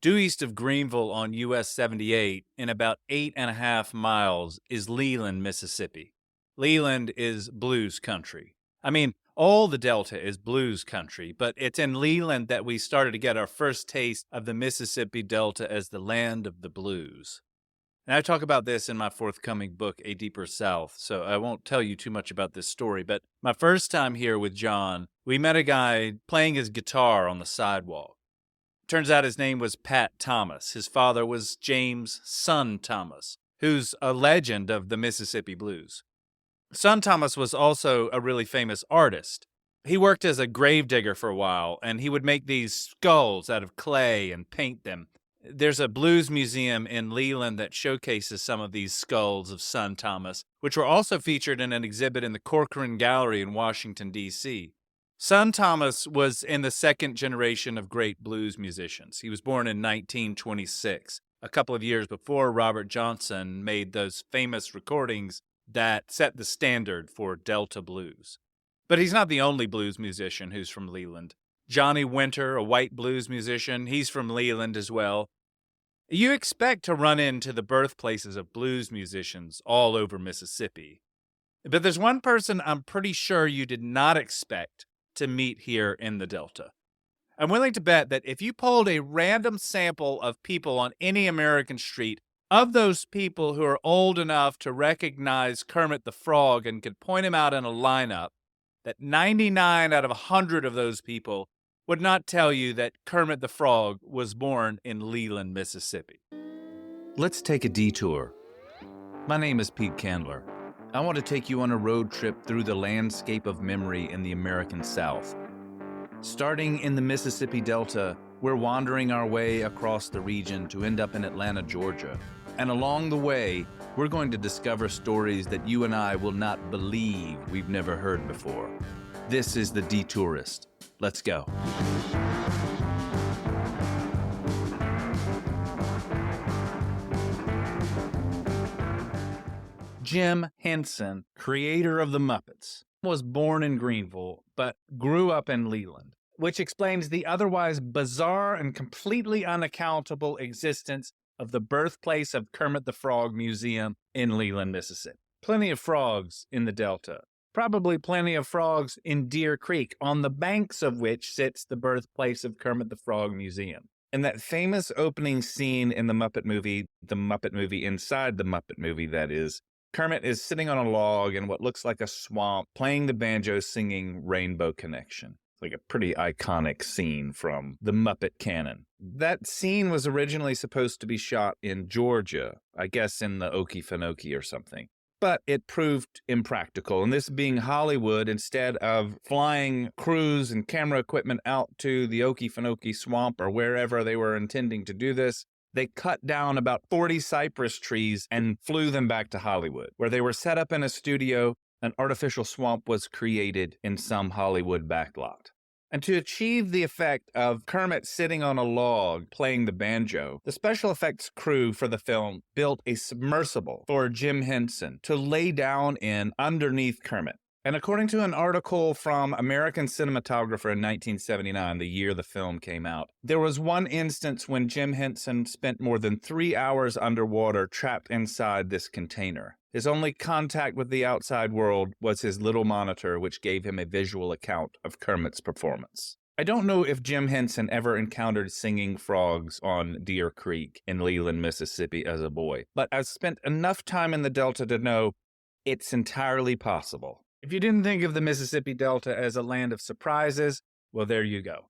Due east of Greenville on US 78, in about 8.5 miles, is Leland, Mississippi. Leland is blues country. I mean, all the Delta is blues country, but it's in Leland that we started to get our first taste of the Mississippi Delta as the land of the blues. And I talk about this in my forthcoming book, A Deeper South, so I won't tell you too much about this story. But my first time here with John, we met a guy playing his guitar on the sidewalk. Turns out his name was Pat Thomas. His father was James Son Thomas, who's a legend of the Mississippi blues. Son Thomas was also a really famous artist. He worked as a gravedigger for a while, and he would make these skulls out of clay and paint them. There's a blues museum in Leland that showcases some of these skulls of Son Thomas, which were also featured in an exhibit in the Corcoran Gallery in Washington, D.C. Son Thomas was in the second generation of great blues musicians. He was born in 1926, a couple of years before Robert Johnson made those famous recordings that set the standard for Delta blues. But he's not the only blues musician who's from Leland. Johnny Winter, a white blues musician, he's from Leland as well. You expect to run into the birthplaces of blues musicians all over Mississippi. But there's one person I'm pretty sure you did not expect to meet here in the Delta. I'm willing to bet that if you polled a random sample of people on any American street, of those people who are old enough to recognize Kermit the Frog and could point him out in a lineup, that 99 out of 100 of those people would not tell you that Kermit the Frog was born in Leland, Mississippi. Let's take a detour. My name is Pete Candler. I want to take you on a road trip through the landscape of memory in the American South. Starting in the Mississippi Delta, we're wandering our way across the region to end up in Atlanta, Georgia. And along the way, we're going to discover stories that you and I will not believe we've never heard before. This is The Detourist. Let's go. Jim Henson, creator of the Muppets, was born in Greenville, but grew up in Leland, which explains the otherwise bizarre and completely unaccountable existence of the birthplace of Kermit the Frog Museum in Leland, Mississippi. Plenty of frogs in the Delta. Probably plenty of frogs in Deer Creek, on the banks of which sits the birthplace of Kermit the Frog Museum. In that famous opening scene in the Muppet movie inside the Muppet movie, that is, Kermit is sitting on a log in what looks like a swamp, playing the banjo, singing Rainbow Connection. It's like a pretty iconic scene from the Muppet canon. That scene was originally supposed to be shot in Georgia, I guess in the Okefenokee or something. But it proved impractical, and this being Hollywood, instead of flying crews and camera equipment out to the Okefenokee swamp or wherever they were intending to do this, they cut down about 40 cypress trees and flew them back to Hollywood, where they were set up in a studio. An artificial swamp was created in some Hollywood backlot. And to achieve the effect of Kermit sitting on a log playing the banjo, the special effects crew for the film built a submersible for Jim Henson to lay down in underneath Kermit. And according to an article from American Cinematographer in 1979, the year the film came out, there was one instance when Jim Henson spent more than 3 hours underwater trapped inside this container. His only contact with the outside world was his little monitor, which gave him a visual account of Kermit's performance. I don't know if Jim Henson ever encountered singing frogs on Deer Creek in Leland, Mississippi as a boy, but I've spent enough time in the Delta to know it's entirely possible. If you didn't think of the Mississippi Delta as a land of surprises, well, there you go.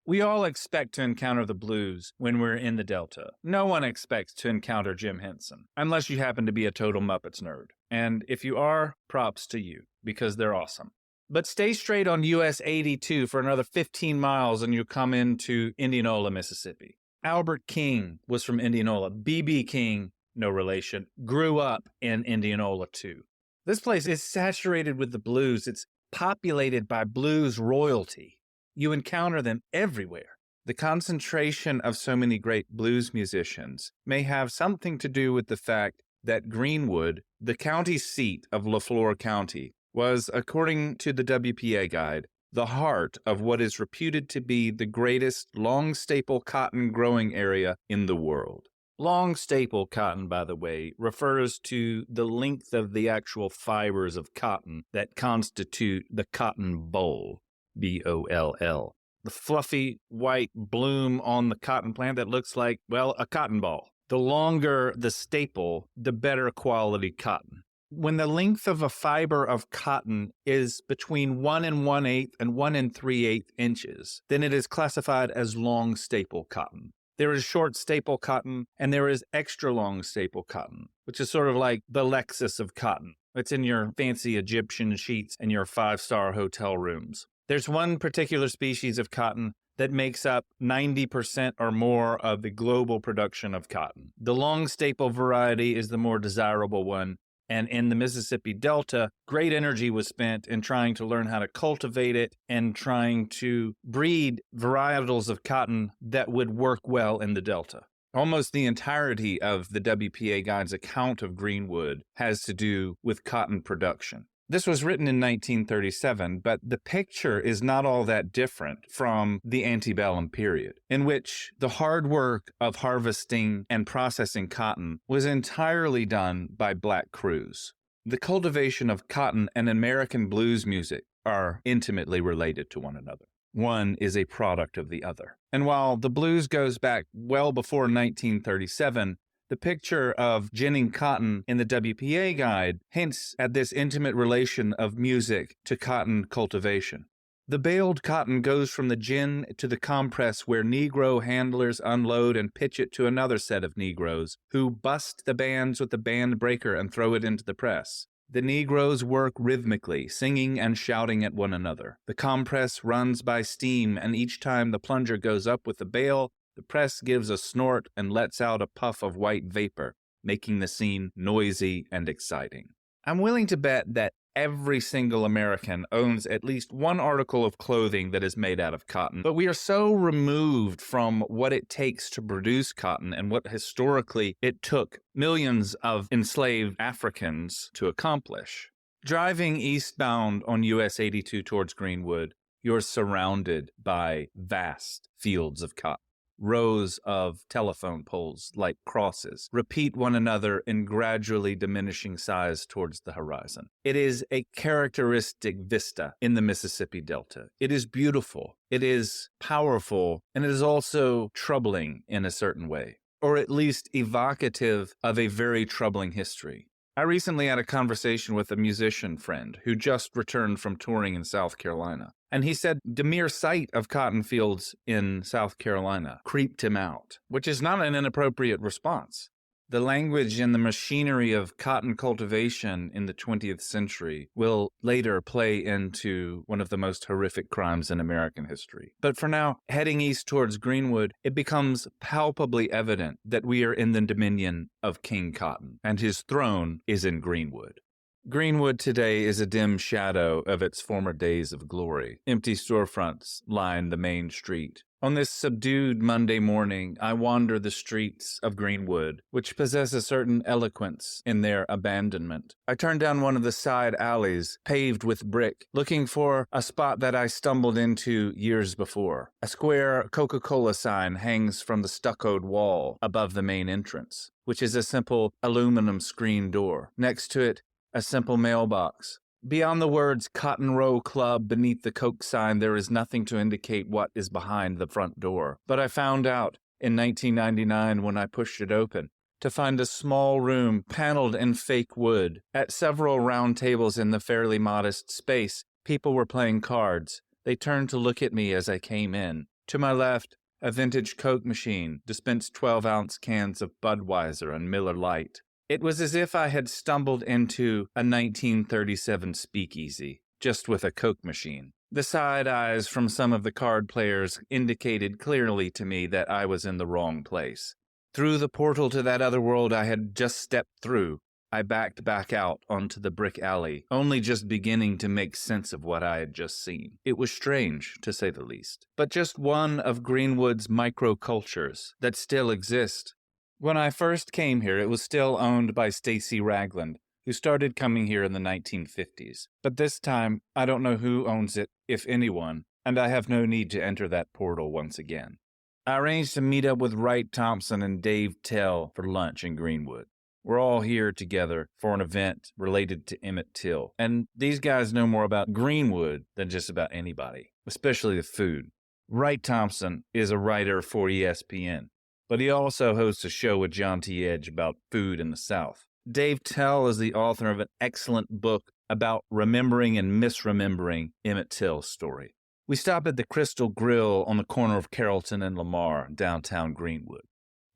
We all expect to encounter the blues when we're in the Delta. No one expects to encounter Jim Henson, unless you happen to be a total Muppets nerd. And if you are, props to you, because they're awesome. But stay straight on US 82 for another 15 miles and you come into Indianola, Mississippi. Albert King was from Indianola. B.B. King, no relation, grew up in Indianola too. This place is saturated with the blues. It's populated by blues royalty. You encounter them everywhere. The concentration of so many great blues musicians may have something to do with the fact that Greenwood, the county seat of LaFleur County, was, according to the WPA guide, the heart of what is reputed to be the greatest long staple cotton growing area in the world. Long staple cotton, by the way, refers to the length of the actual fibers of cotton that constitute the cotton boll, B-O-L-L. The fluffy white bloom on the cotton plant that looks like, well, a cotton ball. The longer the staple, the better quality cotton. When the length of a fiber of cotton is between 1 1/8 and 1 3/8 inches, then it is classified as long staple cotton. There is short staple cotton, and there is extra long staple cotton, which is sort of like the Lexus of cotton. It's in your fancy Egyptian sheets and your 5-star hotel rooms. There's one particular species of cotton that makes up 90% or more of the global production of cotton. The long staple variety is the more desirable one, and in the Mississippi Delta, great energy was spent in trying to learn how to cultivate it and trying to breed varietals of cotton that would work well in the Delta. Almost the entirety of the WPA Guide's account of Greenwood has to do with cotton production. This was written in 1937, but the picture is not all that different from the antebellum period, in which the hard work of harvesting and processing cotton was entirely done by black crews. The cultivation of cotton and American blues music are intimately related to one another. One is a product of the other. And while the blues goes back well before 1937, the picture of ginning cotton in the WPA Guide hints at this intimate relation of music to cotton cultivation. The baled cotton goes from the gin to the compress, where Negro handlers unload and pitch it to another set of Negroes, who bust the bands with the band breaker and throw it into the press. The Negroes work rhythmically, singing and shouting at one another. The compress runs by steam, and each time the plunger goes up with the bale, the press gives a snort and lets out a puff of white vapor, making the scene noisy and exciting. I'm willing to bet that every single American owns at least one article of clothing that is made out of cotton, but we are so removed from what it takes to produce cotton and what historically it took millions of enslaved Africans to accomplish. Driving eastbound on US 82 towards Greenwood, you're surrounded by vast fields of cotton. Rows of telephone poles, like crosses, repeat one another in gradually diminishing size towards the horizon. It is a characteristic vista in the Mississippi Delta. It is beautiful, it is powerful, and it is also troubling in a certain way, or at least evocative of a very troubling history. I recently had a conversation with a musician friend who just returned from touring in South Carolina. And he said the mere sight of cotton fields in South Carolina creeped him out, which is not an inappropriate response. The language and the machinery of cotton cultivation in the 20th century will later play into one of the most horrific crimes in American history. But for now, heading east towards Greenwood, it becomes palpably evident that we are in the dominion of King Cotton, and his throne is in Greenwood. Greenwood today is a dim shadow of its former days of glory. Empty storefronts line the main street. On this subdued Monday morning, I wander the streets of Greenwood, which possess a certain eloquence in their abandonment. I turn down one of the side alleys, paved with brick, looking for a spot that I stumbled into years before. A square Coca-Cola sign hangs from the stuccoed wall above the main entrance, which is a simple aluminum screen door. Next to it, a simple mailbox. Beyond the words Cotton Row Club beneath the Coke sign, there is nothing to indicate what is behind the front door. But I found out in 1999 when I pushed it open to find a small room paneled in fake wood. At several round tables in the fairly modest space, people were playing cards. They turned to look at me as I came in. To my left, a vintage Coke machine dispensed 12-ounce cans of Budweiser and Miller Lite. It was as if I had stumbled into a 1937 speakeasy, just with a Coke machine. The side eyes from some of the card players indicated clearly to me that I was in the wrong place. Through the portal to that other world I had just stepped through, I backed back out onto the brick alley, only just beginning to make sense of what I had just seen. It was strange, to say the least, but just one of Greenwood's microcultures that still exist. When I first came here, it was still owned by Stacy Ragland, who started coming here in the 1950s. But this time, I don't know who owns it, if anyone, and I have no need to enter that portal once again. I arranged to meet up with Wright Thompson and Dave Tell for lunch in Greenwood. We're all here together for an event related to Emmett Till, and these guys know more about Greenwood than just about anybody, especially the food. Wright Thompson is a writer for ESPN, but he also hosts a show with John T. Edge about food in the South. Dave Tell is the author of an excellent book about remembering and misremembering Emmett Till's story. We stop at the Crystal Grill on the corner of Carrollton and Lamar, downtown Greenwood.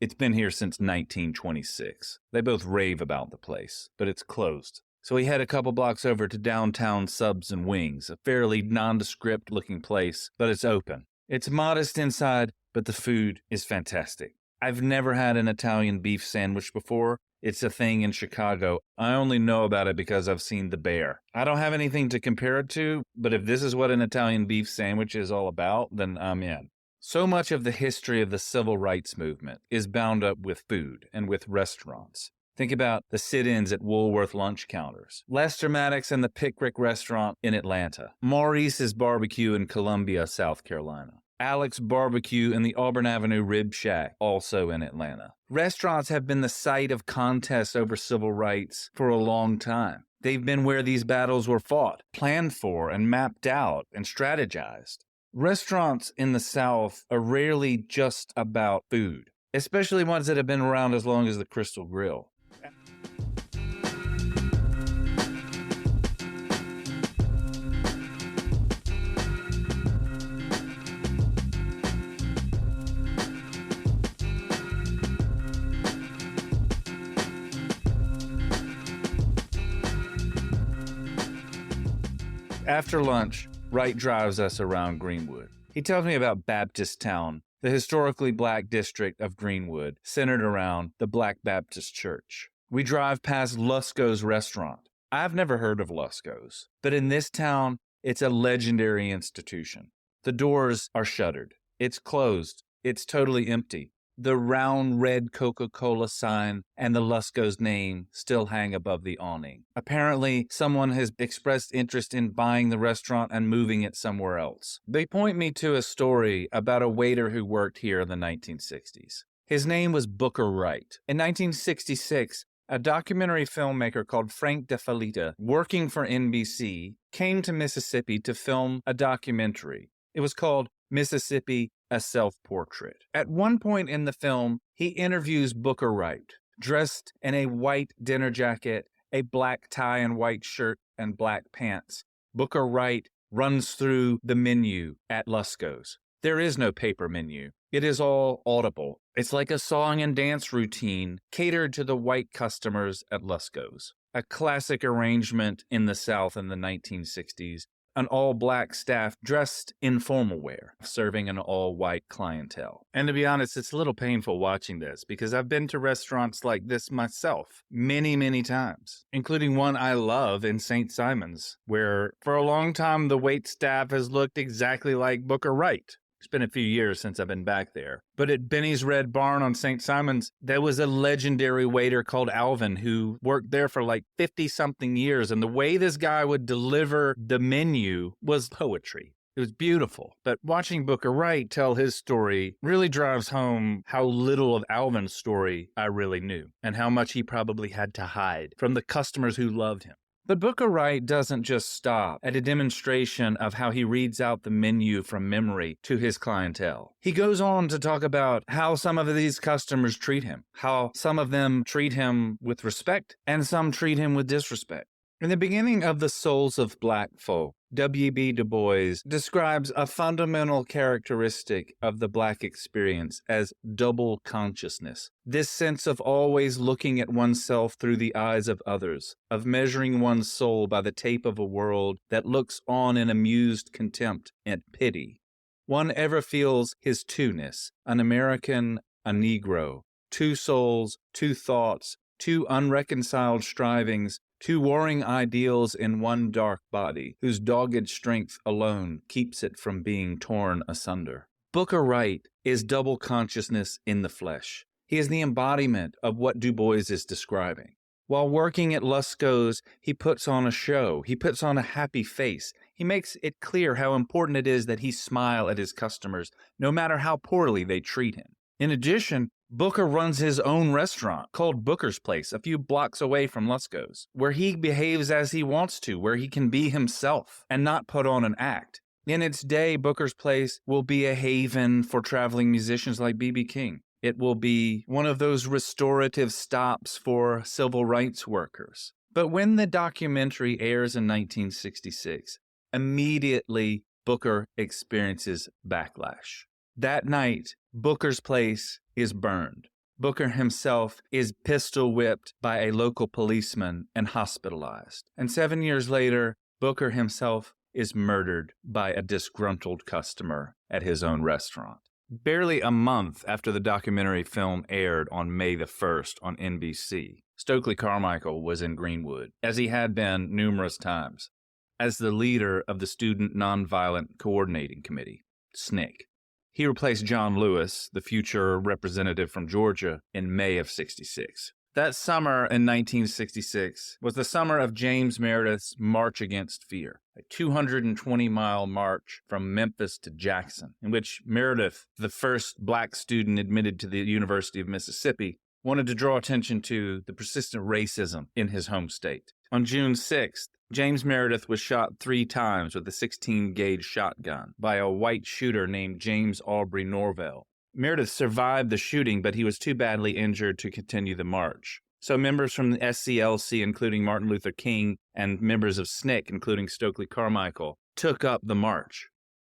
It's been here since 1926. They both rave about the place, but it's closed. So we head a couple blocks over to downtown Subs and Wings, a fairly nondescript looking place, but it's open. It's modest inside, but the food is fantastic. I've never had an Italian beef sandwich before. It's a thing in Chicago. I only know about it because I've seen The Bear. I don't have anything to compare it to, but if this is what an Italian beef sandwich is all about, then I'm in. So much of the history of the civil rights movement is bound up with food and with restaurants. Think about the sit-ins at Woolworth lunch counters, Lester Maddox and the Pickwick restaurant in Atlanta, Maurice's Barbecue in Columbia, South Carolina, Alex Barbecue and the Auburn Avenue Rib Shack, also in Atlanta. Restaurants have been the site of contests over civil rights for a long time. They've been where these battles were fought, planned for, and mapped out and strategized. Restaurants in the South are rarely just about food, especially ones that have been around as long as the Crystal Grill. After lunch, Wright drives us around Greenwood. He tells me about Baptist Town, the historically black district of Greenwood, centered around the Black Baptist Church. We drive past Lusco's restaurant. I've never heard of Lusco's, but in this town, it's a legendary institution. The doors are shuttered. It's closed. It's totally empty. The round red Coca-Cola sign and the Lusco's name still hang above the awning. Apparently, someone has expressed interest in buying the restaurant and moving it somewhere else. They point me to a story about a waiter who worked here in the 1960s. His name was Booker Wright. In 1966, a documentary filmmaker called Frank DeFalita, working for NBC, came to Mississippi to film a documentary. It was called Mississippi, a Self-Portrait. At one point in the film, he interviews Booker Wright, dressed in a white dinner jacket, a black tie and white shirt, and black pants. Booker Wright runs through the menu at Lusco's. There is no paper menu. It is all audible. It's like a song and dance routine catered to the white customers at Lusco's. A classic arrangement in the South in the 1960s. An all-black staff dressed in formal wear, serving an all-white clientele. And to be honest, it's a little painful watching this because I've been to restaurants like this myself many, many times, including one I love in St. Simon's, where for a long time the wait staff has looked exactly like Booker Wright. It's been a few years since I've been back there. But at Benny's Red Barn on St. Simon's, there was a legendary waiter called Alvin who worked there for like 50-something years. And the way this guy would deliver the menu was poetry. It was beautiful. But watching Booker Wright tell his story really drives home how little of Alvin's story I really knew and how much he probably had to hide from the customers who loved him. But Booker Wright doesn't just stop at a demonstration of how he reads out the menu from memory to his clientele. He goes on to talk about how some of these customers treat him, how some of them treat him with respect and some treat him with disrespect. In the beginning of The Souls of Black Folk, W.B. Du Bois describes a fundamental characteristic of the Black experience as double consciousness. This sense of always looking at oneself through the eyes of others, of measuring one's soul by the tape of a world that looks on in amused contempt and pity. One ever feels his two-ness, an American, a Negro, two souls, two thoughts, two unreconciled strivings, two warring ideals in one dark body, whose dogged strength alone keeps it from being torn asunder. Booker Wright is double consciousness in the flesh. He is the embodiment of what Du Bois is describing. While working at Lusco's, he puts on a show. He puts on a happy face. He makes it clear how important it is that he smile at his customers, no matter how poorly they treat him. In addition, Booker runs his own restaurant called Booker's Place a few blocks away from Lusco's, where he behaves as he wants to, where he can be himself and not put on an act. In its day, Booker's Place will be a haven for traveling musicians like B.B. King. It will be one of those restorative stops for civil rights workers. But when the documentary airs in 1966, immediately Booker experiences backlash. That night, Booker's Place is burned. Booker himself is pistol whipped by a local policeman and hospitalized. And 7 years later, Booker himself is murdered by a disgruntled customer at his own restaurant. Barely a month after the documentary film aired on May the 1st on NBC, Stokely Carmichael was in Greenwood, as he had been numerous times, as the leader of the Student Nonviolent Coordinating Committee, SNCC. He replaced John Lewis, the future representative from Georgia, in May of '66. That summer in 1966 was the summer of James Meredith's March Against Fear, a 220-mile march from Memphis to Jackson, in which Meredith, the first black student admitted to the University of Mississippi, wanted to draw attention to the persistent racism in his home state. On June 6th, James Meredith was shot 3 times with a 16-gauge shotgun by a white shooter named James Aubrey Norvell. Meredith survived the shooting, but he was too badly injured to continue the march. So members from the SCLC, including Martin Luther King, and members of SNCC, including Stokely Carmichael, took up the march.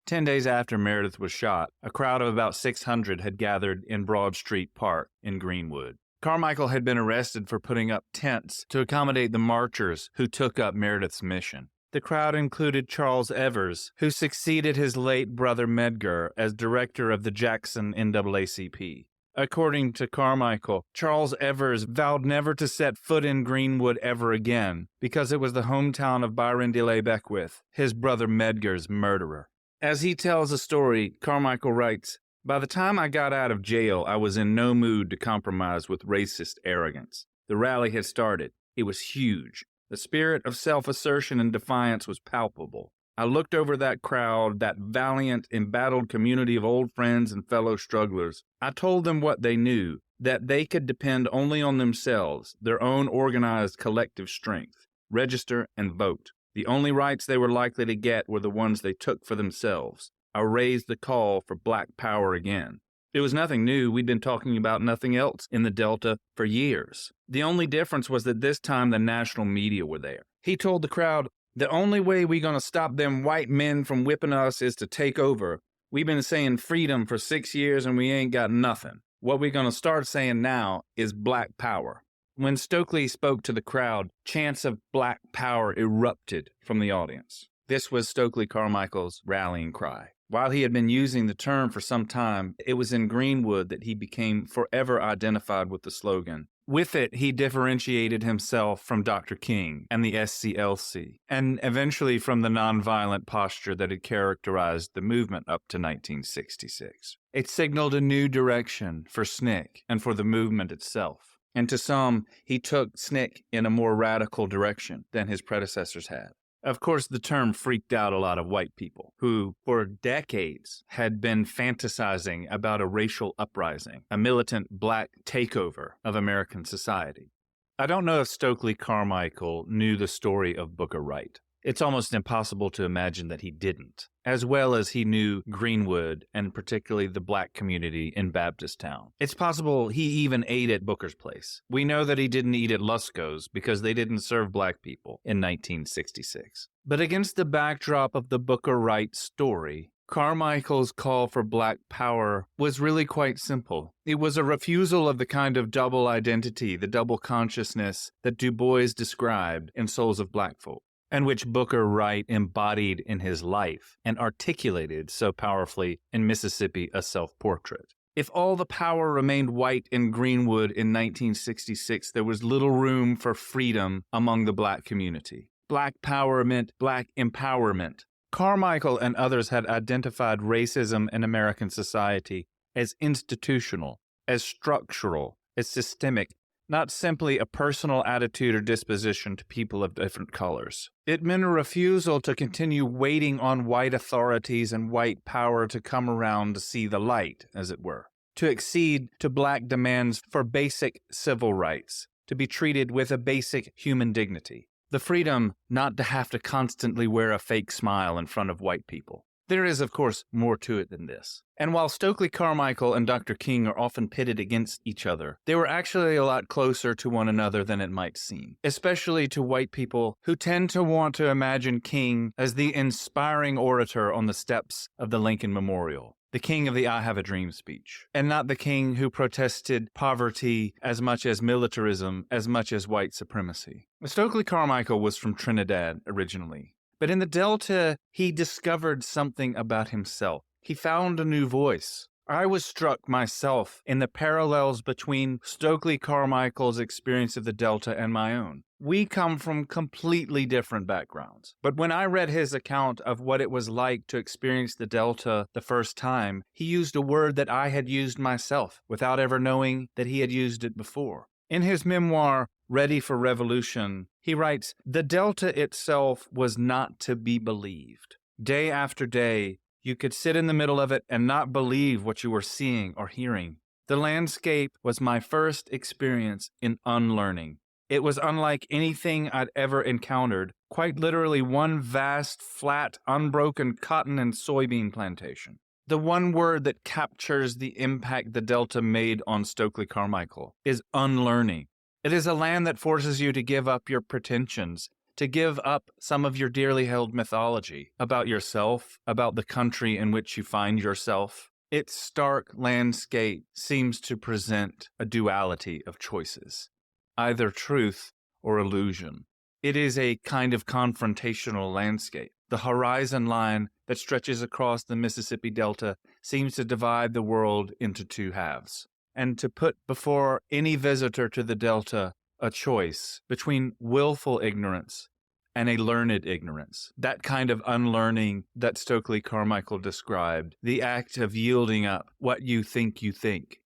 10 days after Meredith was shot, a crowd of about 600 had gathered in Broad Street Park in Greenwood. Carmichael had been arrested for putting up tents to accommodate the marchers who took up Meredith's mission. The crowd included Charles Evers, who succeeded his late brother Medgar as director of the Jackson NAACP. According to Carmichael, Charles Evers vowed never to set foot in Greenwood ever again because it was the hometown of Byron DeLay Beckwith, his brother Medgar's murderer. As he tells the story, Carmichael writes, "By the time I got out of jail, I was in no mood to compromise with racist arrogance. The rally had started. It was huge. The spirit of self-assertion and defiance was palpable. I looked over that crowd, that valiant, embattled community of old friends and fellow strugglers. I told them what they knew, that they could depend only on themselves, their own organized collective strength. Register and vote. The only rights they were likely to get were the ones they took for themselves. I raised the call for black power again. It was nothing new. We'd been talking about nothing else in the Delta for years. The only difference was that this time the national media were there." He told the crowd, "The only way we gonna stop them white men from whipping us is to take over. We've been saying freedom for 6 years and we ain't got nothing. What we gonna start saying now is black power." When Stokely spoke to the crowd, chants of black power erupted from the audience. This was Stokely Carmichael's rallying cry. While he had been using the term for some time, it was in Greenwood that he became forever identified with the slogan. With it, he differentiated himself from Dr. King and the SCLC, and eventually from the nonviolent posture that had characterized the movement up to 1966. It signaled a new direction for SNCC and for the movement itself. And to some, he took SNCC in a more radical direction than his predecessors had. Of course, the term freaked out a lot of white people who, for decades, had been fantasizing about a racial uprising, a militant black takeover of American society. I don't know if Stokely Carmichael knew the story of Booker Wright. It's almost impossible to imagine that he didn't, as well as he knew Greenwood and particularly the black community in Baptisttown. It's possible he even ate at Booker's Place. We know that he didn't eat at Lusco's because they didn't serve black people in 1966. But against the backdrop of the Booker Wright story, Carmichael's call for black power was really quite simple. It was a refusal of the kind of double identity, the double consciousness that Du Bois described in Souls of Black Folk, and which Booker Wright embodied in his life and articulated so powerfully in Mississippi, A Self-Portrait. If all the power remained white in Greenwood in 1966, there was little room for freedom among the black community. Black power meant black empowerment. Carmichael and others had identified racism in American society as institutional, as structural, as systemic, not simply a personal attitude or disposition to people of different colors. It meant a refusal to continue waiting on white authorities and white power to come around to see the light, as it were, to accede to black demands for basic civil rights, to be treated with a basic human dignity, the freedom not to have to constantly wear a fake smile in front of white people. There is, of course, more to it than this. And while Stokely Carmichael and Dr. King are often pitted against each other, they were actually a lot closer to one another than it might seem, especially to white people who tend to want to imagine King as the inspiring orator on the steps of the Lincoln Memorial, the king of the I Have a Dream speech, and not the king who protested poverty as much as militarism, as much as white supremacy. Stokely Carmichael was from Trinidad originally. But in the Delta, he discovered something about himself. He found a new voice. I was struck myself in the parallels between Stokely Carmichael's experience of the Delta and my own. We come from completely different backgrounds. But when I read his account of what it was like to experience the Delta the first time, he used a word that I had used myself without ever knowing that he had used it before. In his memoir, Ready for Revolution, he writes, "The Delta itself was not to be believed. Day after day, you could sit in the middle of it and not believe what you were seeing or hearing. The landscape was my first experience in unlearning. It was unlike anything I'd ever encountered, quite literally one vast, flat, unbroken cotton and soybean plantation. The one word that captures the impact the Delta made on Stokely Carmichael is unlearning. It is a land that forces you to give up your pretensions, to give up some of your dearly held mythology about yourself, about the country in which you find yourself. Its stark landscape seems to present a duality of choices, either truth or illusion. It is a kind of confrontational landscape. The horizon line that stretches across the Mississippi Delta seems to divide the world into two halves, and to put before any visitor to the Delta a choice between willful ignorance and a learned ignorance. That kind of unlearning that Stokely Carmichael described, the act of yielding up what you think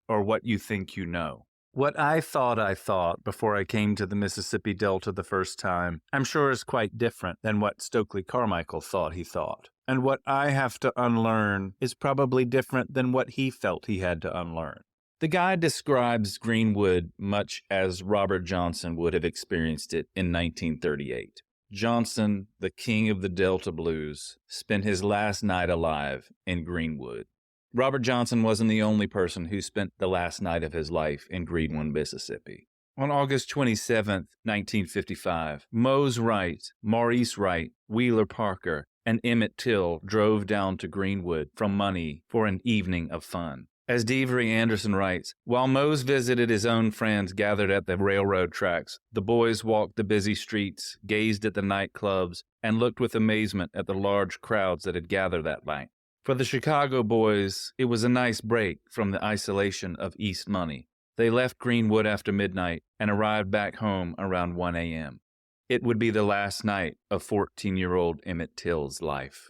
or what you think you know. What I thought before I came to the Mississippi Delta the first time, I'm sure is quite different than what Stokely Carmichael thought he thought. And what I have to unlearn is probably different than what he felt he had to unlearn. The guide describes Greenwood much as Robert Johnson would have experienced it in 1938. Johnson, the king of the Delta blues, spent his last night alive in Greenwood. Robert Johnson wasn't the only person who spent the last night of his life in Greenwood, Mississippi. On August 27, 1955, Mose Wright, Maurice Wright, Wheeler Parker, and Emmett Till drove down to Greenwood from Money for an evening of fun. As Devery Anderson writes, while Mose visited his own friends gathered at the railroad tracks, the boys walked the busy streets, gazed at the nightclubs, and looked with amazement at the large crowds that had gathered that night. For the Chicago boys, it was a nice break from the isolation of East Money. They left Greenwood after midnight and arrived back home around 1 a.m. It would be the last night of 14-year-old Emmett Till's life.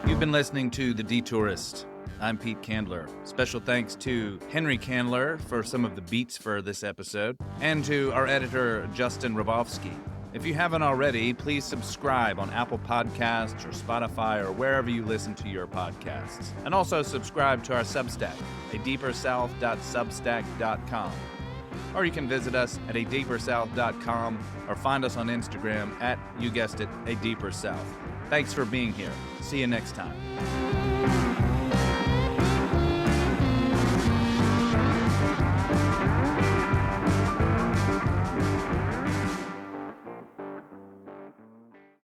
You've been listening to The Detourist. I'm Pete Candler. Special thanks to Henry Candler for some of the beats for this episode, and to our editor, Justin Rabovsky. If you haven't already, please subscribe on Apple Podcasts or Spotify or wherever you listen to your podcasts. And also subscribe to our Substack, adeepersouth.substack.com. Or you can visit us at adeepersouth.com or find us on Instagram at, you guessed it, adeepersouth. Thanks for being here. See you next time.